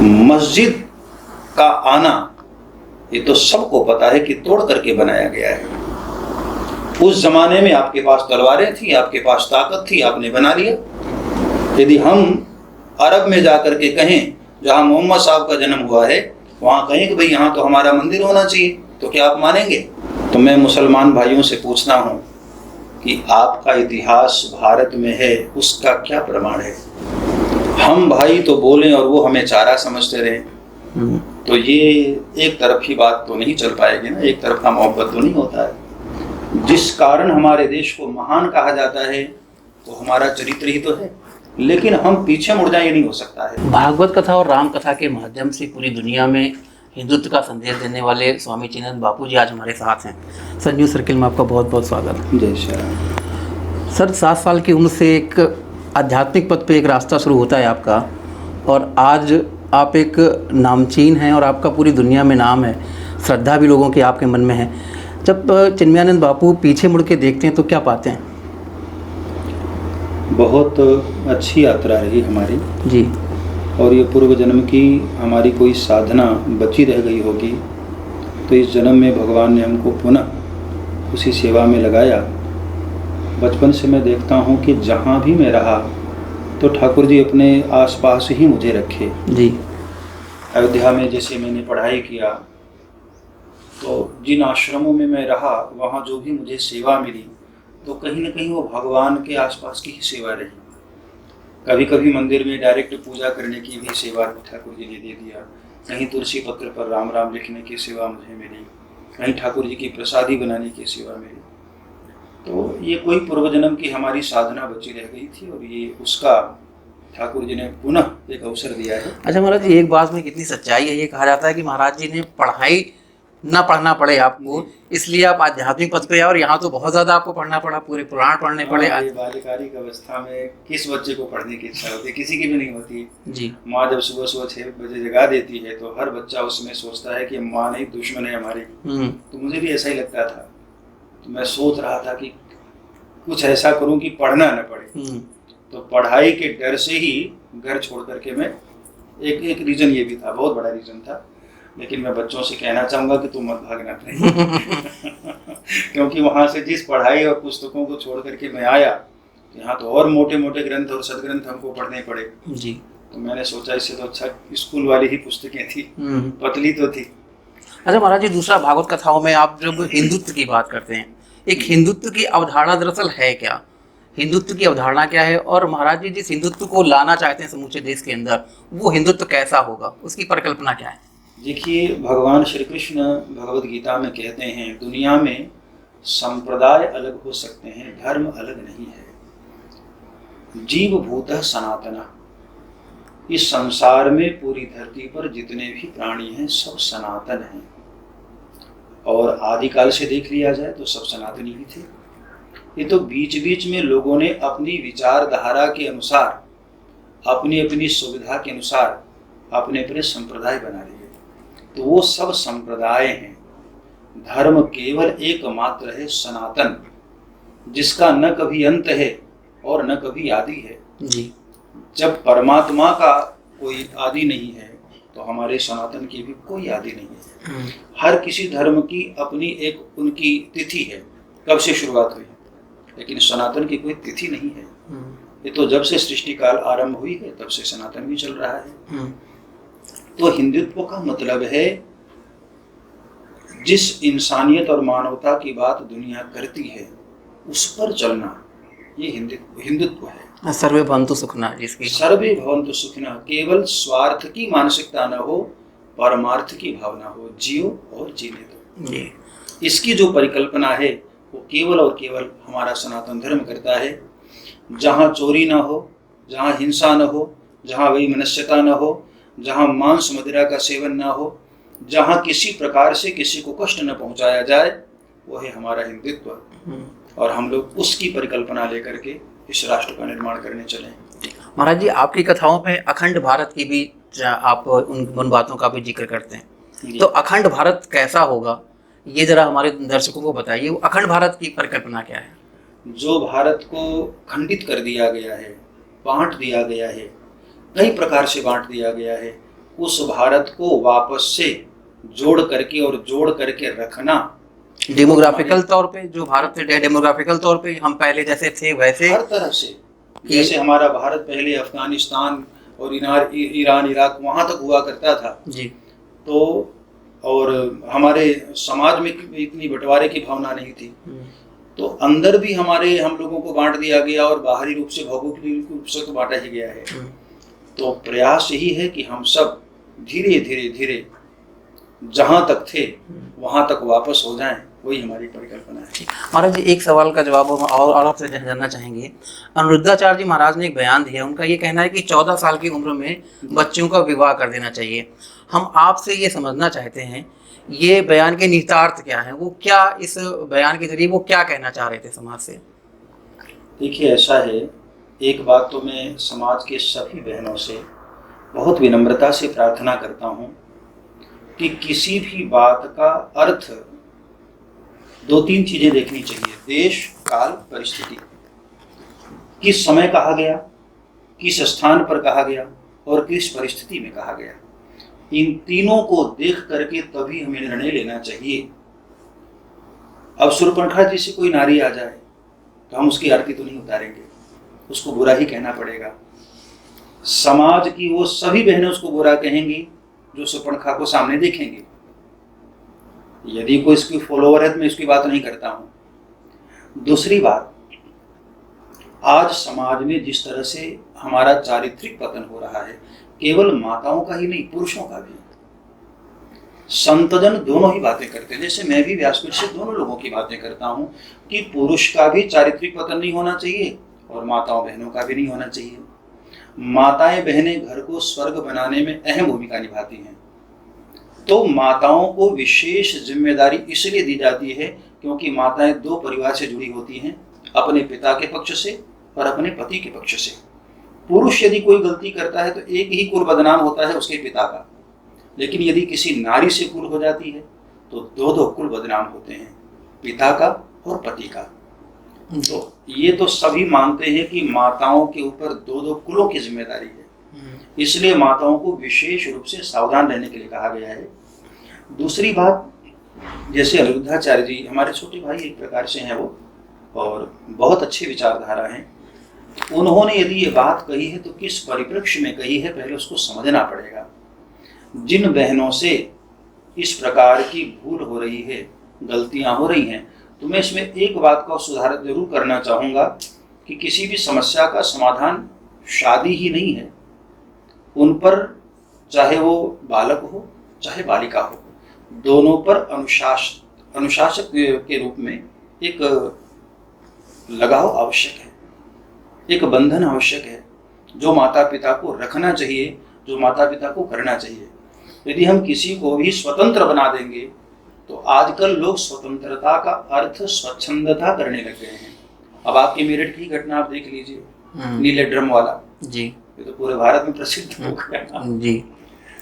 मस्जिद का आना ये तो सबको पता है कि तोड़ करके बनाया गया है। उस जमाने में आपके पास तलवारें थी, आपके पास ताकत थी, आपने बना लिया। यदि हम अरब में जाकर के कहें जहां मोहम्मद साहब का जन्म हुआ है, वहां कहें कि भाई यहाँ तो हमारा मंदिर होना चाहिए, तो क्या आप मानेंगे? तो मैं मुसलमान भाइयों से पूछता हूँ कि आपका इतिहास भारत में है, उसका क्या प्रमाण है? हम भाई तो बोलें और वो हमें चारा समझते रहे, तो ये एक तरफ ही बात तो नहीं चल पाएगी ना, एक तरफ का मोहब्बत तो नहीं होता है। जिस कारण हमारे देश को महान कहा जाता है तो हमारा चरित्र ही तो है, लेकिन हम पीछे मुड़ जाए ये नहीं हो सकता है। भागवत कथा और राम कथा के माध्यम से पूरी दुनिया में हिंदुत्व का संदेश देने वाले स्वामी चिन्मयानंद बापू जी आज हमारे साथ हैं। सर, न्यूज़ सर्किल में आपका बहुत बहुत स्वागत। जय श्री राम। सर, 7 साल की उम्र से एक आध्यात्मिक पथ पे एक रास्ता शुरू होता है आपका, और आज आप एक नामचीन हैं और आपका पूरी दुनिया में नाम है, श्रद्धा भी लोगों की आपके मन में है। जब चिन्मयानंद बापू पीछे मुड़ के देखते हैं तो क्या पाते हैं? बहुत अच्छी यात्रा रही हमारी जी। और ये पूर्व जन्म की हमारी कोई साधना बची रह गई होगी, तो इस जन्म में भगवान ने हमको पुनः उसी सेवा में लगाया। बचपन से मैं देखता हूँ कि जहाँ भी मैं रहा तो ठाकुर जी अपने आसपास ही मुझे रखे। जी। अयोध्या में जैसे मैंने पढ़ाई किया तो जिन आश्रमों में मैं रहा वहाँ जो भी मुझे सेवा मिली तो कहीं ना कहीं वो भगवान के आसपास की ही सेवा रही। कभी कभी मंदिर में डायरेक्ट पूजा करने की भी सेवा ठाकुर जी ने दे दिया, कहीं तुलसी पत्र पर राम राम लिखने की सेवा मुझे मिली, कहीं ठाकुर जी की प्रसादी बनाने की सेवा मिली। तो ये कोई पूर्व जन्म की हमारी साधना बची रह गई थी और ये उसका ठाकुर जी ने पुनः एक अवसर दिया है। अच्छा महाराज जी, एक बात में कितनी सच्चाई है, ये कहा जाता है कि महाराज जी ने पढ़ाई ना पढ़ना पड़े आपको, इसलिए आप आध्यात्मिक पथ पे आए, और यहाँ तो बहुत ज़्यादा आपको पढ़ना पड़ा, पूरे पुराण पढ़ने पड़े। ये बालिकारिक अवस्था में किस बच्चे को पढ़ने की इच्छा होती है? किसी की भी नहीं होती जी। माँ जब सुबह सुबह 6 बजे जगा देती है तो हर बच्चा उसमें सोचता है कि माँ नहीं दुश्मन है हमारी। तो मुझे भी ऐसा ही लगता था, तो मैं सोच रहा था कि कुछ ऐसा करूं कि पढ़ना न पड़े। तो पढ़ाई के डर से ही घर छोड़ करके मैं एक रीजन ये भी था, बहुत बड़ा रीजन था। लेकिन मैं बच्चों से कहना चाहूँगा कि तुम मत भागना कहीं क्योंकि वहाँ से जिस पढ़ाई और पुस्तकों को छोड़ करके मैं आया, यहाँ तो और मोटे मोटे ग्रंथ और सदग्रंथ हमको पढ़ने पड़े जी। तो मैंने सोचा इससे तो अच्छा स्कूल वाली ही पुस्तकें थी, पतली तो थी। अच्छा महाराज जी, दूसरा भागवत कथाओं में आप जब हिंदुत्व की बात करते हैं, एक हिंदुत्व की अवधारणा दरअसल है क्या? हिंदुत्व की अवधारणा क्या है, और महाराज जी जिस हिंदुत्व को लाना चाहते हैं समूचे देश के अंदर, वो हिंदुत्व कैसा होगा, उसकी परिकल्पना क्या है? देखिए, भगवान श्री कृष्ण भगवद गीता में कहते हैं दुनिया में संप्रदाय अलग हो सकते हैं, धर्म अलग नहीं है। जीव भूतः सनातना, इस संसार में पूरी धरती पर जितने भी प्राणी हैं सब सनातन हैं, और आदिकाल से देख लिया जाए तो सब सनातनी ही थे। ये तो बीच बीच में लोगों ने अपनी विचारधारा के अनुसार, अपनी अपनी सुविधा के अनुसार अपने अपने संप्रदाय बना लिए, तो वो सब संप्रदाय हैं। धर्म केवल एकमात्र है सनातन, जिसका न कभी अंत है और न कभी आदि है जी। जब परमात्मा का कोई आदि नहीं है तो हमारे सनातन की भी कोई आदि नहीं है। हर किसी धर्म की अपनी एक उनकी तिथि है, कब से शुरुआत हुई, लेकिन सनातन की कोई तिथि नहीं है। ये तो जब से सृष्टि काल आरंभ हुई है तब से सनातन भी चल रहा है। तो हिंदुत्व का मतलब है जिस इंसानियत और मानवता की बात दुनिया करती है उस पर चलना, ये हिंदुत्व है। सर्वे भवन्तु सुखिनः, जिसकी सर्वे भवन्तु सुखिनः, केवल स्वार्थ की मानसिकता न हो, परमार्थ की भावना हो, जियो और जीने दो जी। इसकी जो परिकल्पना है वो केवल और केवल हमारा सनातन धर्म करता है। जहाँ चोरी ना हो, जहाँ हिंसा न हो, जहाँ वैमनस्यता न हो, जहाँ मांस मदिरा का सेवन ना हो, जहाँ किसी प्रकार से किसी को कष्ट न पहुँचाया जाए, वो है हमारा हिंदुत्व। और हम लोग उसकी परिकल्पना लेकर के इस राष्ट्र का निर्माण करने चले। महाराज जी, आपकी कथाओं में अखंड भारत की भी आप उन बातों का भी जिक्र करते हैं, तो अखंड भारत कैसा होगा, ये जरा हमारे दर्शकों को बताइए। वो अखंड भारत की परिकल्पना क्या है? जो भारत को खंडित कर दिया गया है, बांट दिया गया है, कई प्रकार से बांट दिया गया है, उस भारत को वापस से जोड़ करके रखना, डेमोग्राफिकल तौर पे जो भारत से डेमोग्राफिकल तौर पे हम पहले जैसे थे वैसे हर तरह से, जैसे हमारा भारत पहले अफगानिस्तान और ईरान इराक वहाँ तक हुआ करता था जी, तो और हमारे समाज में इतनी बंटवारे की भावना नहीं थी, तो अंदर भी हम लोगों को बांट दिया गया और बाहरी रूप से भौगोलिक रूप से तो बांटा ही गया है। तो प्रयास यही है कि हम सब धीरे धीरे धीरे जहाँ तक थे वहाँ तक वापस हो जाएं, वही हमारी परिकल्पना है। महाराज जी, एक सवाल का जवाब हम और आपसे जानना चाहेंगे। अनिरुद्धाचार्य जी महाराज ने एक बयान दिया, उनका ये कहना है कि 14 साल की उम्र में बच्चों का विवाह कर देना चाहिए। हम आपसे ये समझना चाहते हैं ये बयान के निहितार्थ क्या है, वो क्या इस बयान के जरिए वो क्या कहना चाह रहे थे समाज से? देखिए, ऐसा है, एक बात तो मैं समाज के सभी बहनों से बहुत विनम्रता से प्रार्थना करता हूँ कि किसी भी बात का अर्थ 2-3 चीजें देखनी चाहिए। देश, काल, परिस्थिति, किस समय कहा गया, किस स्थान पर कहा गया और किस परिस्थिति में कहा गया, इन तीनों को देख करके तभी हमें निर्णय लेना चाहिए। अब शूर्पणखा जी से कोई नारी आ जाए तो हम उसकी आरती तो नहीं उतारेंगे, उसको बुरा ही कहना पड़ेगा। समाज की वो सभी बहनें उसको बुरा कहेंगी जो शूर्पणखा को सामने देखेंगे। यदि कोई इसकी फॉलोअर है तो मैं इसकी बात नहीं करता हूं। दूसरी बात, आज समाज में जिस तरह से हमारा चारित्रिक पतन हो रहा है, केवल माताओं का ही नहीं, पुरुषों का भी। संतजन दोनों ही बातें करते हैं, जैसे मैं भी व्यासपीठ से दोनों लोगों की बातें करता हूं कि पुरुष का भी चारित्रिक पतन नहीं होना चाहिए और माताओं बहनों का भी नहीं होना चाहिए। माताएं बहनें घर को स्वर्ग बनाने में अहम भूमिका निभाती हैं, तो माताओं को विशेष जिम्मेदारी इसलिए दी जाती है क्योंकि माताएं 2 परिवार से जुड़ी होती हैं, अपने पिता के पक्ष से और अपने पति के पक्ष से। पुरुष यदि कोई गलती करता है तो एक ही कुल बदनाम होता है, उसके पिता का, लेकिन यदि किसी नारी से कुल हो जाती है तो 2 कुल बदनाम होते हैं, पिता का और पति का। तो ये तो सभी मानते हैं कि माताओं के ऊपर 2 कुलों की जिम्मेदारी है, इसलिए माताओं को विशेष रूप से सावधान रहने के लिए कहा गया है। दूसरी बात, जैसे अनिरुद्धाचार्य जी हमारे छोटे भाई एक प्रकार से हैं वो, और बहुत अच्छी विचारधारा हैं। उन्होंने यदि ये बात कही है तो किस परिप्रेक्ष्य में कही है, पहले उसको समझना पड़ेगा। जिन बहनों से इस प्रकार की भूल हो रही है, गलतियां हो रही हैं, तो मैं इसमें एक बात का सुधार जरूर करना चाहूँगा कि किसी भी समस्या का समाधान शादी ही नहीं है। उन पर, चाहे वो बालक हो चाहे बालिका हो, दोनों पर अनुशासक के रूप में एक लगाव आवश्यक है, एक बंधन आवश्यक है, जो माता पिता को रखना चाहिए, जो माता पिता को करना चाहिए। यदि हम किसी को भी स्वतंत्र बना देंगे तो आजकल लोग स्वतंत्रता का अर्थ स्वच्छंदता करने लग गए हैं। अब आपकी मेरठ की घटना आप देख लीजिए, नीले ड्रम वाला जी, ये तो पूरे भारत में प्रसिद्ध हो गया जी।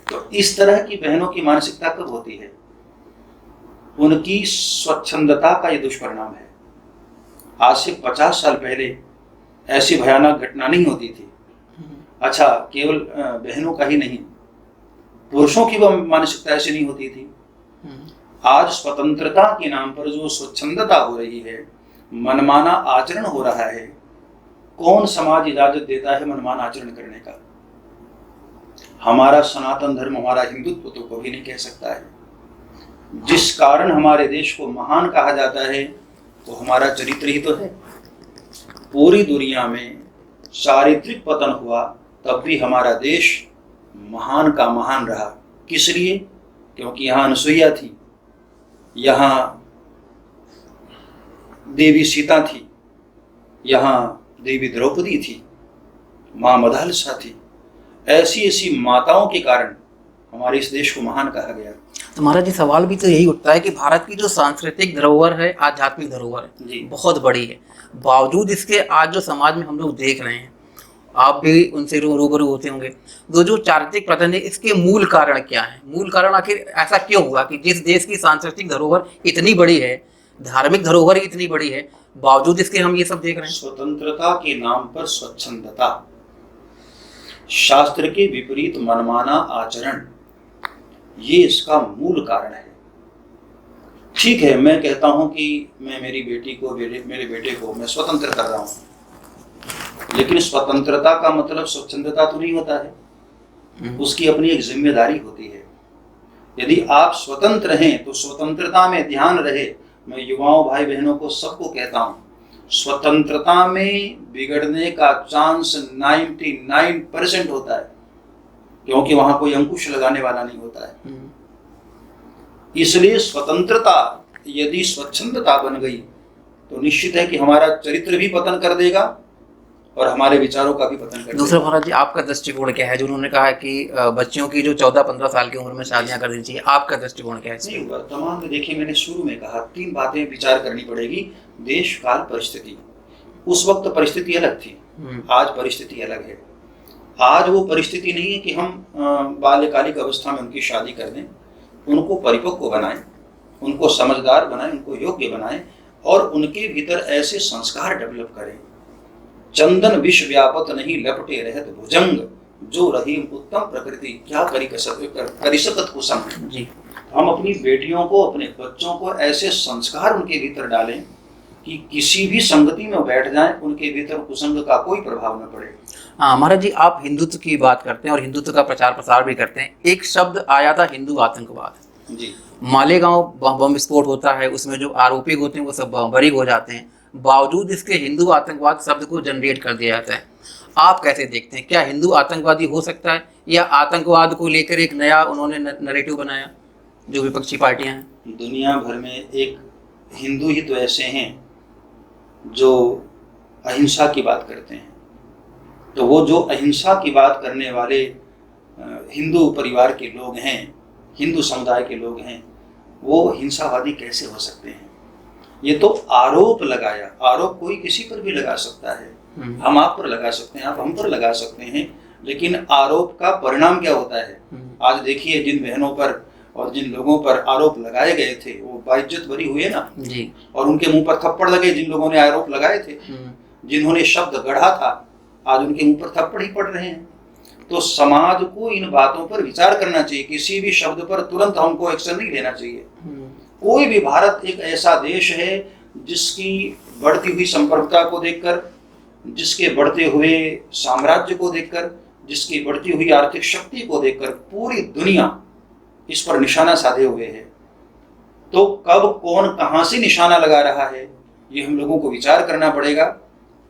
तो इस तरह की बहनों की मानसिकता कब होती है? उनकी स्वच्छंदता का ये दुष्परिणाम है। आज से 50 साल पहले ऐसी भयानक घटना नहीं होती थी। अच्छा, केवल बहनों का ही नहीं, पुरुषों की वो मानसिकता ऐसी नहीं होती थी। आज स्वतंत्रता के नाम पर जो स्वच्छंदता हो रही है, मनमाना आचरण हो रहा है, कौन समाज इजाजत देता है मनमाना आचरण करने का? हमारा सनातन धर्म, हमारा हिंदुत्व तो कभी नहीं कह सकता है। जिस कारण हमारे देश को महान कहा जाता है तो हमारा चरित्र ही तो है। पूरी दुनिया में चारित्रिक पतन हुआ तब भी हमारा देश महान का महान रहा। किस लिए? क्योंकि यहाँ अनसुईया थी, यहाँ देवी सीता थी, यहाँ देवी द्रौपदी थी, माँ मदालसा थी। ऐसी ऐसी माताओं के कारण हमारे इस देश को महान कहा गया। तो महाराज जी, सवाल भी तो यही उठता है कि भारत की जो सांस्कृतिक धरोहर है, आध्यात्मिक धरोहर है, बहुत बड़ी है। बावजूद इसके आज जो समाज में हम लोग देख रहे हैं, आप भी उनसे रूबरू होते होंगे, जो चारित्रिक पतन है, इसके मूल कारण क्या है? मूल कारण आखिर ऐसा क्यों हुआ कि जिस देश की सांस्कृतिक धरोहर इतनी बड़ी है, धार्मिक धरोहर इतनी बड़ी है, बावजूद इसके हम ये सब देख रहे हैं? स्वतंत्रता के नाम पर स्वच्छंदता। शास्त्र के विपरीत मनमाना आचरण, ये इसका मूल कारण है। ठीक है, मैं कहता हूं कि मैं मेरी बेटी को, मेरे बेटे को मैं स्वतंत्र कर रहा हूं, लेकिन स्वतंत्रता का मतलब स्वच्छंदता तो नहीं होता है, उसकी अपनी एक जिम्मेदारी होती है। यदि आप स्वतंत्र हैं तो स्वतंत्रता में ध्यान रहे। मैं युवाओं भाई बहनों को सबको कहता हूं, स्वतंत्रता में बिगड़ने का चांस 99% होता है, क्योंकि वहां कोई अंकुश लगाने वाला नहीं होता है। इसलिए स्वतंत्रता यदि स्वच्छंदता बन गई तो निश्चित है कि हमारा चरित्र भी पतन कर देगा और हमारे विचारों का भी पतन कर देगा। दूसरा महाराज जी, आपका दृष्टिकोण क्या है? जो उन्होंने कहा कि बच्चियों की जो 14-15 साल की उम्र में शादियां कर देनी चाहिए, आपका दृष्टिकोण क्या है? नहीं, वर्तमान में देखिए, मैंने शुरू में कहा 3 बातें विचार करनी पड़ेगी। देश, काल, परिस्थिति। उस वक्त परिस्थिति अलग थी, आज परिस्थिति अलग है। आज वो परिस्थिति नहीं है कि हम बाल्यकालिक अवस्था में उनकी शादी कर दें। उनको परिपक्व बनाएं, उनको समझदार बनाएं, उनको योग्य बनाएं और उनके भीतर ऐसे संस्कार डेवलप करें। चंदन विश्व व्यापत नहीं लपटे रहत भुजंग, जो रही उत्तम प्रकृति क्या करी सकत कुसंग जी। हम अपनी बेटियों को, अपने बच्चों को ऐसे संस्कार उनके भीतर डालें कि किसी भी संगति में बैठ जाएं, उनके भीतर कुसंग का कोई प्रभाव न पड़े। हाँ महाराज जी, आप हिंदुत्व की बात करते हैं और हिंदुत्व का प्रचार प्रसार भी करते हैं। एक शब्द आया था, हिंदू आतंकवाद जी। मालेगांव बम विस्फोट होता है, उसमें जो आरोपी होते हैं वो सब बरी हो जाते हैं, बावजूद इसके हिंदू आतंकवाद शब्द को जनरेट कर दिया जाता है। आप कैसे देखते हैं, क्या हिंदू आतंकवादी हो सकता है, या आतंकवाद को लेकर एक नया उन्होंने नैरेटिव बनाया जो विपक्षी पार्टियां हैं? दुनिया भर में एक हिंदू ही तो ऐसे हैं जो अहिंसा की बात करते हैं। तो वो जो अहिंसा की बात करने वाले हिंदू परिवार के लोग हैं, हिंदू समुदाय के लोग हैं, वो हिंसावादी कैसे हो सकते हैं? ये तो आरोप लगाया। आरोप कोई किसी पर भी लगा सकता है, हम आप पर लगा सकते हैं, आप हम पर लगा सकते हैं, लेकिन आरोप का परिणाम क्या होता है? आज देखिए, जिन बहनों पर और जिन लोगों पर आरोप लगाए गए थे वो बाइज्जत बरी हुए ना जी, और उनके मुंह पर थप्पड़ लगे। जिन लोगों ने आरोप लगाए थे, जिन्होंने शब्द गढ़ा था, आज उनके मुंह पर थप्पड़ ही पड़ रहे हैं। तो समाज को इन बातों पर विचार करना चाहिए। किसी भी शब्द पर तुरंत हमको एक्शन नहीं लेना चाहिए। कोई भी, भारत एक ऐसा देश है जिसकी बढ़ती हुई संप्रभुता को देखकर, जिसके बढ़ते हुए साम्राज्य को देखकर, जिसकी बढ़ती हुई आर्थिक शक्ति को देखकर पूरी दुनिया इस पर निशाना साधे हुए है। तो कब कौन कहां से निशाना लगा रहा है, ये हम लोगों को विचार करना पड़ेगा।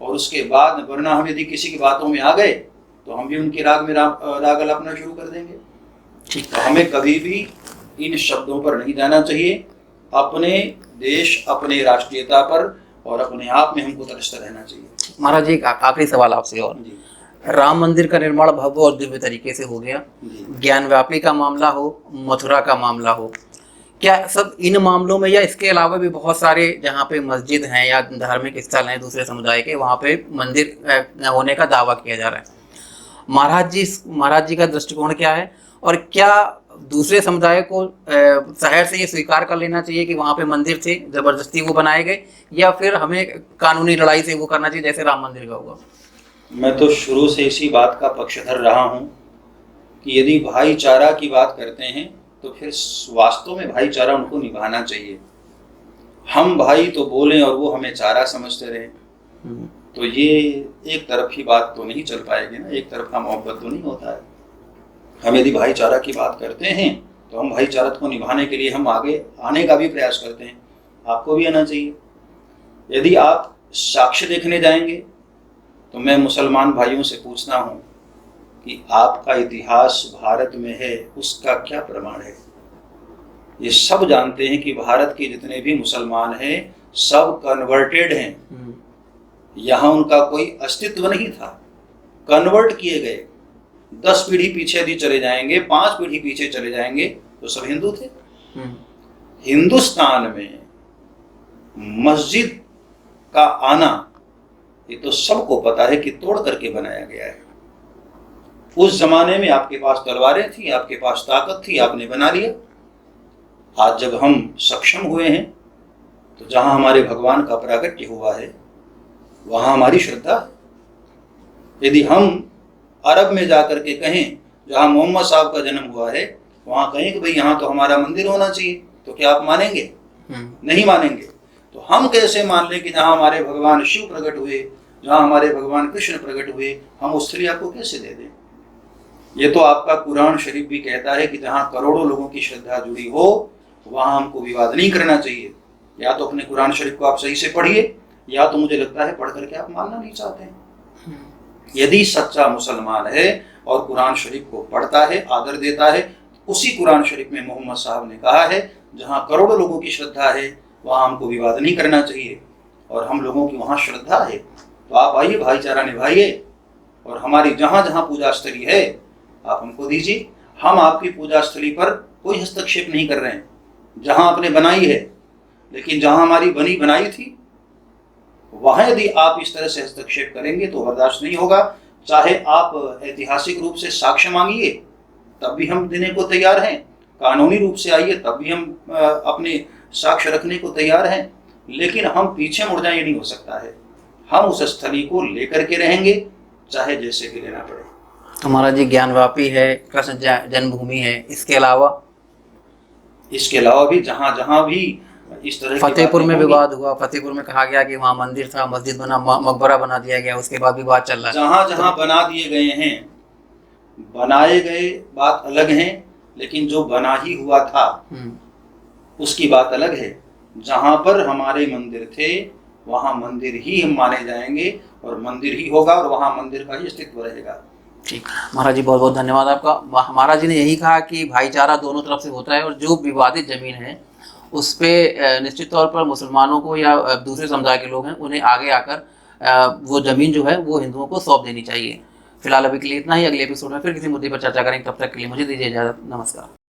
और उसके बाद, वरना हम यदि किसी की बातों में आ गए तो हम भी उनके राग में राग अलापना शुरू कर देंगे। तो हमें कभी भी इन शब्दों पर नहीं जाना चाहिए। अपने देश, अपने राष्ट्रीयता पर और अपने आप में हमको तरसता रहना चाहिए। महाराज जी, एक आखिरी सवाल आपसे और जी। राम मंदिर का निर्माण भव्य और दिव्य तरीके से हो गया, ज्ञानव्यापी का मामला हो, मथुरा का मामला हो, क्या सब इन मामलों में या इसके अलावा भी बहुत सारे जहाँ पे मस्जिद हैं या धार्मिक स्थल हैं दूसरे समुदाय के, वहाँ पे मंदिर होने का दावा किया जा रहा है? महाराज जी का दृष्टिकोण क्या है, और क्या दूसरे समुदाय को शहर से ये स्वीकार कर लेना चाहिए कि वहाँ पे मंदिर थे, जबरदस्ती वो बनाए गए, या फिर हमें कानूनी लड़ाई से वो करना चाहिए जैसे राम मंदिर का हुआ? मैं तो शुरू से इसी बात का पक्षधर रहा हूँ कि यदि भाईचारा की बात करते हैं तो फिर वास्तव में भाईचारा उनको निभाना चाहिए। हम भाई तो बोलें और वो हमें चारा समझते रहे, तो ये एक तरफी बात तो नहीं चल पाएगी ना, एक तरफा मोहब्बत तो नहीं होता है। हम यदि भाईचारा की बात करते हैं तो हम भाईचारा को निभाने के लिए हम आगे आने का भी प्रयास करते हैं। आपको भी आना चाहिए। यदि आप साक्ष्य देखने जाएंगे तो मैं मुसलमान भाइयों से पूछता हूँ कि आपका इतिहास भारत में है, उसका क्या प्रमाण है? ये सब जानते हैं कि भारत के जितने भी मुसलमान हैं सब कन्वर्टेड हैं। यहाँ उनका कोई अस्तित्व नहीं था, कन्वर्ट किए गए। 10 पीढ़ी पीछे यदि चले जाएंगे, 5 पीढ़ी पीछे चले जाएंगे तो सब हिंदू थे। हिंदुस्तान में मस्जिद का आना ये तो सबको पता है कि तोड़ करके बनाया गया है। उस जमाने में आपके पास तलवारें थी, आपके पास ताकत थी, आपने बना लिया। आज जब हम सक्षम हुए हैं तो जहां हमारे भगवान का प्राकट्य हुआ है वहां हमारी श्रद्धा है। यदि हम अरब में जाकर के कहें, जहाँ मोहम्मद साहब का जन्म हुआ है, वहाँ कहें कि भाई यहाँ तो हमारा मंदिर होना चाहिए, तो क्या आप मानेंगे? नहीं मानेंगे। तो हम कैसे मान लें कि जहाँ हमारे भगवान शिव प्रकट हुए, जहाँ हमारे भगवान कृष्ण प्रकट हुए, हम उस स्थली आपको कैसे दे दें? ये तो आपका कुरान शरीफ भी कहता है कि जहाँ करोड़ों लोगों की श्रद्धा जुड़ी हो वहाँ हमको विवाद नहीं करना चाहिए। या तो अपने कुरान शरीफ को आप सही से पढ़िए, या तो मुझे लगता है पढ़ करके आप मानना नहीं चाहते हैं। यदि सच्चा मुसलमान है और कुरान शरीफ को पढ़ता है, आदर देता है, उसी कुरान शरीफ में मोहम्मद साहब ने कहा है जहाँ करोड़ों लोगों की श्रद्धा है वहाँ हमको विवाद नहीं करना चाहिए, और हम लोगों की वहाँ श्रद्धा है। तो आप आइए, भाईचारा निभाइए, और हमारी जहाँ जहाँ पूजा स्थली है आप हमको दीजिए। हम आपकी पूजा स्थली पर कोई हस्तक्षेप नहीं कर रहे हैं, जहाँ आपने बनाई है, लेकिन जहाँ हमारी बनी बनाई थी वहाँ यदि आप इस तरह से हस्तक्षेप करेंगे तो बर्दाश्त नहीं होगा। चाहे आप ऐतिहासिक रूप से साक्ष्य मांगिए, तब भी हम देने को तैयार हैं। कानूनी रूप से आइए, तब भी हम अपने साक्ष्य रखने को तैयार हैं। लेकिन हम पीछे मुड़ जाए, ये नहीं हो सकता है। हम उस स्थली को लेकर के रहेंगे, चाहे जैसे भी लेना पड़े। तो महाराज जी, ज्ञानवापी है, कृष्ण जन्मभूमि है, इसके अलावा भी जहाँ जहाँ भी इस तरह फतेहपुर में विवाद हुआ, फतेहपुर में कहा गया कि वहाँ मंदिर था, मस्जिद बना, मकबरा बना दिया गया, उसके बाद विवाद चल रहा है। जहाँ जहाँ बना दिए गए हैं, बनाए गए बात अलग है, लेकिन जो बना ही हुआ था उसकी बात अलग है। जहाँ पर हमारे मंदिर थे वहाँ मंदिर ही हम माने जाएंगे, और मंदिर ही होगा, और वहाँ मंदिर का ही अस्तित्व रहेगा। ठीक, महाराज जी बहुत बहुत धन्यवाद आपका। महाराज जी ने यही कहा कि भाईचारा दोनों तरफ से होता है, और जो विवादित जमीन है उस पे निश्चित तौर पर मुसलमानों को या दूसरे समुदाय के लोग हैं उन्हें आगे आकर वो ज़मीन जो है वो हिंदुओं को सौंप देनी चाहिए। फिलहाल अभी के लिए इतना ही। अगले एपिसोड में फिर किसी मुद्दे पर चर्चा करेंगे। तब तक के लिए मुझे दीजिए इजाज़त। नमस्कार।